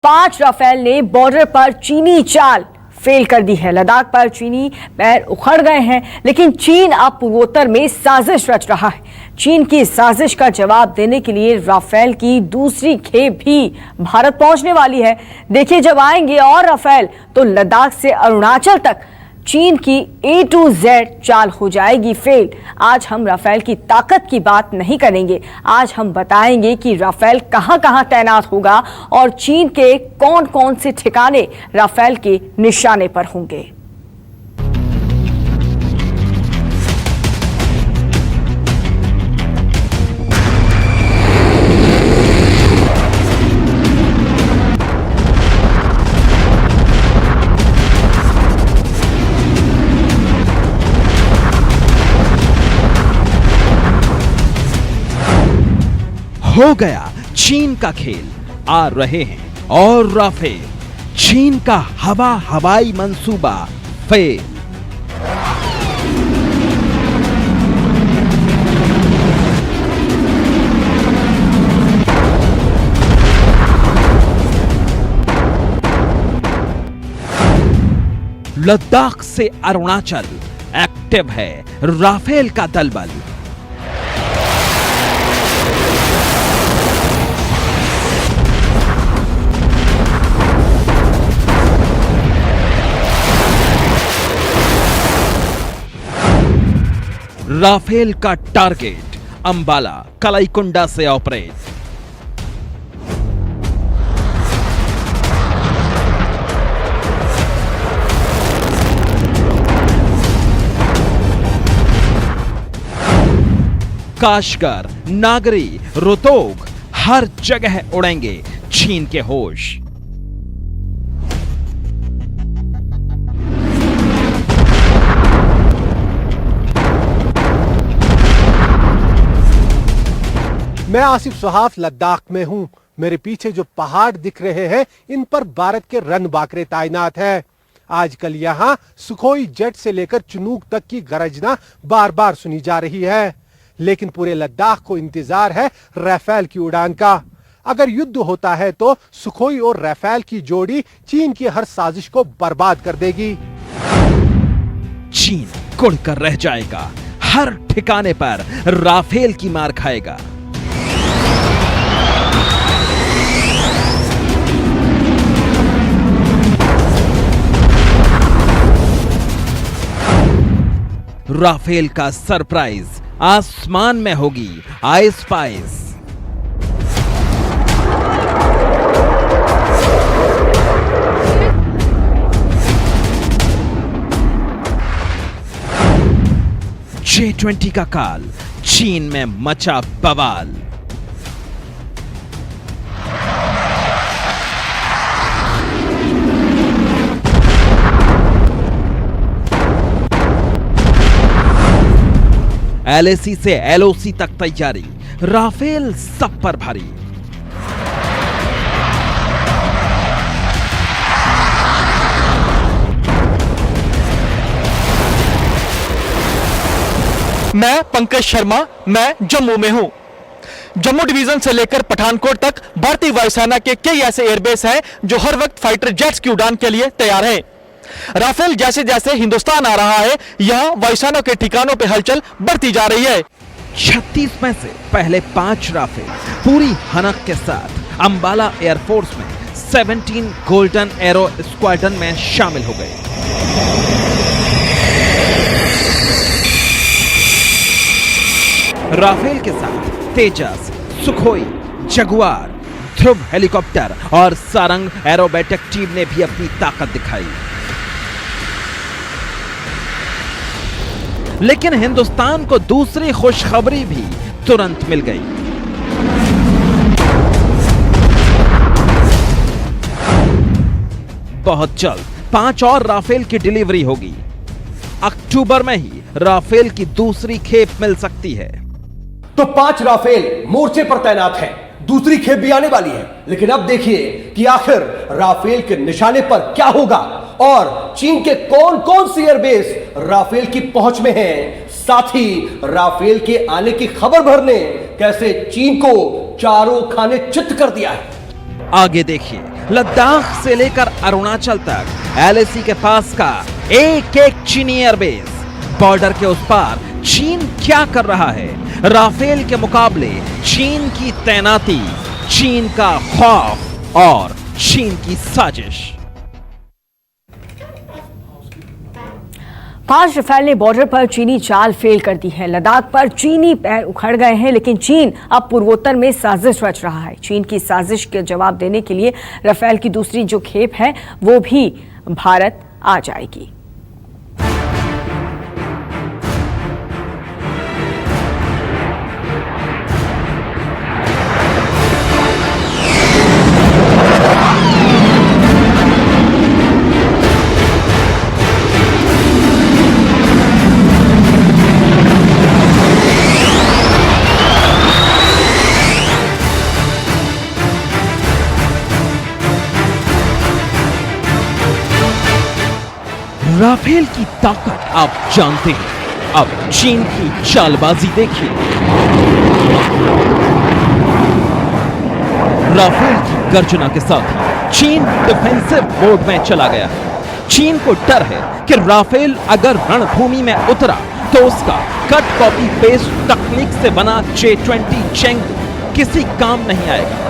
5 Rafale ने border पर चीनी चाल फेल कर दी है। लद्दाख पर चीनी पैर उखड़ गए हैं, लेकिन चीन अब पूर्वोत्तर में साजिश रच रहा है। चीन की साजिश का जवाब देने के लिए राफेल की दूसरी खेप भी भारत पहुंचने वाली है। देखिए, जब आएंगे और राफेल तो लद्दाख से अरुणाचल तक चीन की A to Z चाल हो जाएगी फेल। आज हम राफेल की ताकत की बात नहीं करेंगे, आज हम बताएंगे कि राफेल कहां कहां तैनात होगा और चीन के कौन कौन से ठिकाने राफेल के निशाने पर होंगे। हो गया चीन का खेल, आ रहे हैं और राफेल। चीन का हवाई मंसूबा फेल। लद्दाख से अरुणाचल एक्टिव है राफेल का दलबल। राफेल का टारगेट अंबाला कलाईकुंडा से ऑपरेट। काशगर, नागरी, रोहतक, हर जगह उड़ेंगे चीन के होश। मैं आसिफ सुहाफ लद्दाख में हूं। मेरे पीछे जो पहाड़ दिख रहे हैं, इन पर भारत के रन बाकरे तैनात हैं। आजकल यहां सुखोई जेट से लेकर चुनूक तक की गरजना बार बार सुनी जा रही है, लेकिन पूरे लद्दाख को इंतजार है राफेल की उड़ान का। अगर युद्ध होता है तो सुखोई और राफेल की जोड़ी चीन की हर साजिश को बर्बाद कर देगी। चीन कुड़कर रह जाएगा, हर ठिकाने पर राफेल की मार खाएगा। राफेल का सरप्राइज, आसमान में होगी आइस पाइस। J-20 का काल, चीन में मचा बवाल। LAC से LOC तक तैयारी, राफेल सब पर भारी। मैं पंकज शर्मा, मैं जम्मू में हूं। जम्मू डिवीजन से लेकर पठानकोट तक भारतीय वायुसेना के कई ऐसे एयरबेस हैं जो हर वक्त फाइटर जेट्स की उड़ान के लिए तैयार हैं। राफेल जैसे जैसे हिंदुस्तान आ रहा है, यहां वायुसेना के ठिकानों पे हलचल बढ़ती जा रही है। 36 में से पहले 5 राफेल पूरी हनक के साथ अंबाला एयरफोर्स में 17 गोल्डन एरो स्क्वाड्रन में शामिल हो गए। राफेल के साथ तेजस, सुखोई, जगुआर, ध्रुव हेलीकॉप्टर और सारंग एरोबैटिक टीम ने भी अपनी ताकत दिखाई। लेकिन हिंदुस्तान को दूसरी खुशखबरी भी तुरंत मिल गई। बहुत जल्द 5 और राफेल की डिलीवरी होगी। अक्टूबर में ही राफेल की दूसरी खेप मिल सकती है। तो 5 राफेल मोर्चे पर तैनात हैं, दूसरी खेप भी आने वाली है। लेकिन अब देखिए कि आखिर राफेल के निशाने पर क्या होगा और चीन के कौन कौन सी एयरबेस राफेल की पहुंच में हैं। साथ ही राफेल के आने की खबर भरने कैसे चीन को चारों खाने चित्त कर दिया है। आगे देखिए लद्दाख से लेकर अरुणाचल तक एलएसी के पास का एक एक चीनी एयरबेस। बॉर्डर के उस पार चीन क्या कर रहा है? राफेल के मुकाबले चीन की तैनाती, चीन का खौफ और चीन की साजिश। 5 रफेल ने बॉर्डर पर चीनी चाल फेल कर दी है। लद्दाख पर चीनी पैर उखड़ गए हैं, लेकिन चीन अब पूर्वोत्तर में साजिश रच रहा है। चीन की साजिश के जवाब देने के लिए रफेल की दूसरी जो खेप है वो भी भारत आ जाएगी। राफेल की ताकत आप जानते हैं, अब चीन की चालबाजी देखिए। राफेल की गर्जना के साथ ही चीन डिफेंसिव मोड में चला गया है। चीन को डर है कि राफेल अगर रणभूमि में उतरा तो उसका कट कॉपी पेस्ट तकनीक से बना J-20 चेंगदू किसी काम नहीं आएगा।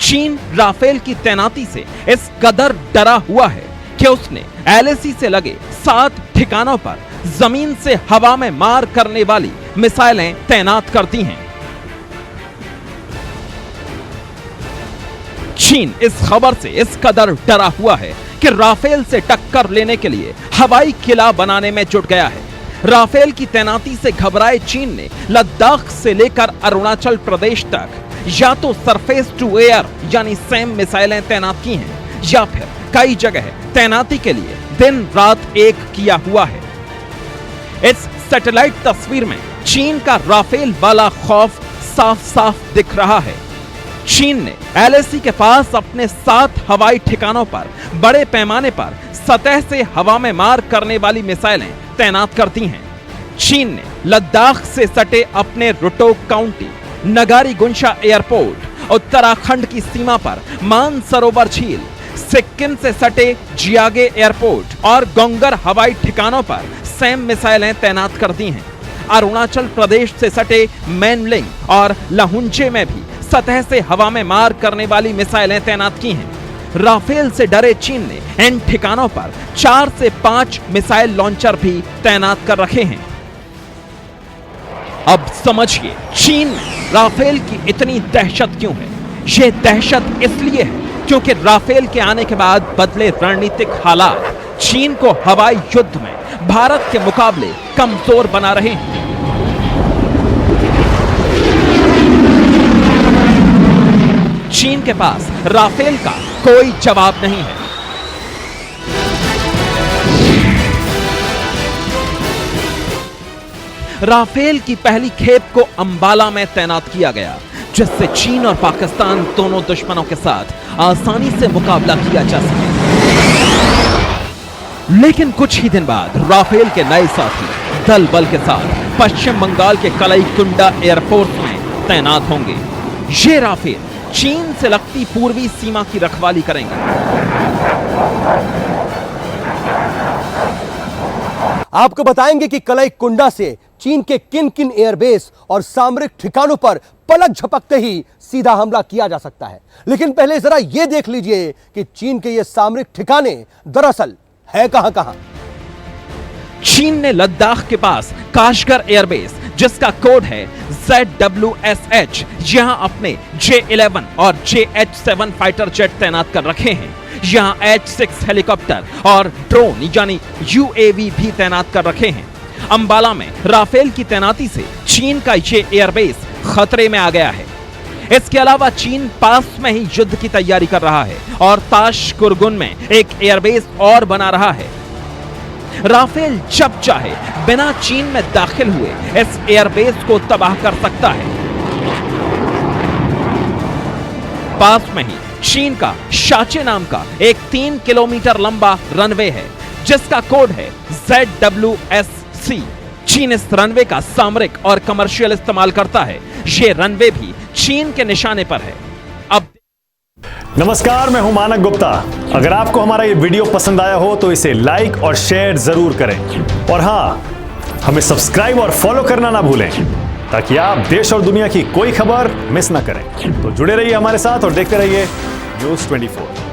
चीन राफेल की तैनाती से इस कदर डरा हुआ है कि उसने एलएसी से लगे 7 ठिकानों पर जमीन से हवा में मार करने वाली मिसाइलें तैनात कर दी हैं। चीन इस खबर से इस कदर डरा हुआ है कि राफेल से टक्कर लेने के लिए हवाई किला बनाने में जुट गया है। राफेल की तैनाती से घबराए चीन ने लद्दाख से लेकर अरुणाचल प्रदेश तक या तो सरफेस टू एयर यानी सैम मिसाइलें तैनात की हैं, या फिर कई जगह तैनाती के लिए दिन रात एक किया हुआ है। इस सैटेलाइट तस्वीर में चीन का राफेल वाला खौफ साफ साफ दिख रहा है। चीन ने एलएसी के पास अपने 7 हवाई ठिकानों पर बड़े पैमाने पर सतह से हवा में मार करने वाली मिसाइलें तैनात कर दी हैं। चीन ने लद्दाख से सटे अपने रुटोक काउंटी, नगारी-गुंशा एयरपोर्ट, उत्तराखंड की सीमा पर मानसरोवर झील, सिक्किम से सटे जियागे एयरपोर्ट और गोंगर हवाई ठिकानों पर सैम मिसाइलें तैनात कर दी हैं। अरुणाचल प्रदेश से सटे मैनलिंग और लहुंजे में भी सतह से हवा में मार करने वाली मिसाइलें तैनात की हैं। राफेल से डरे चीन ने इन ठिकानों पर 4 से 5 मिसाइल लॉन्चर भी तैनात कर रखे हैं। अब समझिए चीन में राफेल की इतनी दहशत क्यों है। यह दहशत इसलिए है क्योंकि राफेल के आने के बाद बदले रणनीतिक हालात चीन को हवाई युद्ध में भारत के मुकाबले कमजोर बना रहे हैं। चीन के पास राफेल का कोई जवाब नहीं है। राफेल की पहली खेप को अंबाला में तैनात किया गया, जिससे चीन और पाकिस्तान दोनों दुश्मनों के साथ आसानी से मुकाबला किया जा सके। लेकिन कुछ ही दिन बाद राफेल के नए साथी दल बल के साथ पश्चिम बंगाल के कलईकुंडा एयरपोर्ट में तैनात होंगे। ये राफेल चीन से लगती पूर्वी सीमा की रखवाली करेंगे। आपको बताएंगे कि कलईकुंडा से चीन के किन किन एयरबेस और सामरिक ठिकानों पर पलक झपकते ही सीधा हमला किया जा सकता है। लेकिन पहले जरा यह देख लीजिए कि चीन के ये सामरिक ठिकाने दरअसल है कहां कहां। चीन ने लद्दाख के पास काशगर एयरबेस, जिसका कोड है ZWSH, यहां अपने J-11 और JH-7 फाइटर जेट तैनात कर रखे हैं। यहां H-6 हेलीकॉप्टर और ड्रोन यानी UAV भी तैनात कर रखे हैं। अंबाला में राफेल की तैनाती से चीन का ये एयरबेस खतरे में आ गया है। इसके अलावा चीन पास में ही युद्ध की तैयारी कर रहा है और ताशकुरगुन में एक एयरबेस और बना रहा है। राफेल जब चाहे बिना चीन में दाखिल हुए इस एयरबेस को तबाह कर सकता है। पास में ही चीन का शाचे नाम का एक 3 किलोमीटर लंबा रनवे है, जिसका कोड है ZWSC। चीन इस रनवे का सामरिक और कमर्शियल इस्तेमाल करता है। ये रनवे भी चीन के निशाने पर है। अब नमस्कार, मैं हूं मानक गुप्ता। अगर आपको हमारा ये वीडियो पसंद आया हो तो इसे लाइक और शेयर जरूर करें, और हां, हमें सब्सक्राइब और फॉलो करना ना भूलें ताकि आप देश और दुनिया की कोई खबर मिस ना करें। तो जुड़े रहिए हमारे साथ और देखते रहिए News 24।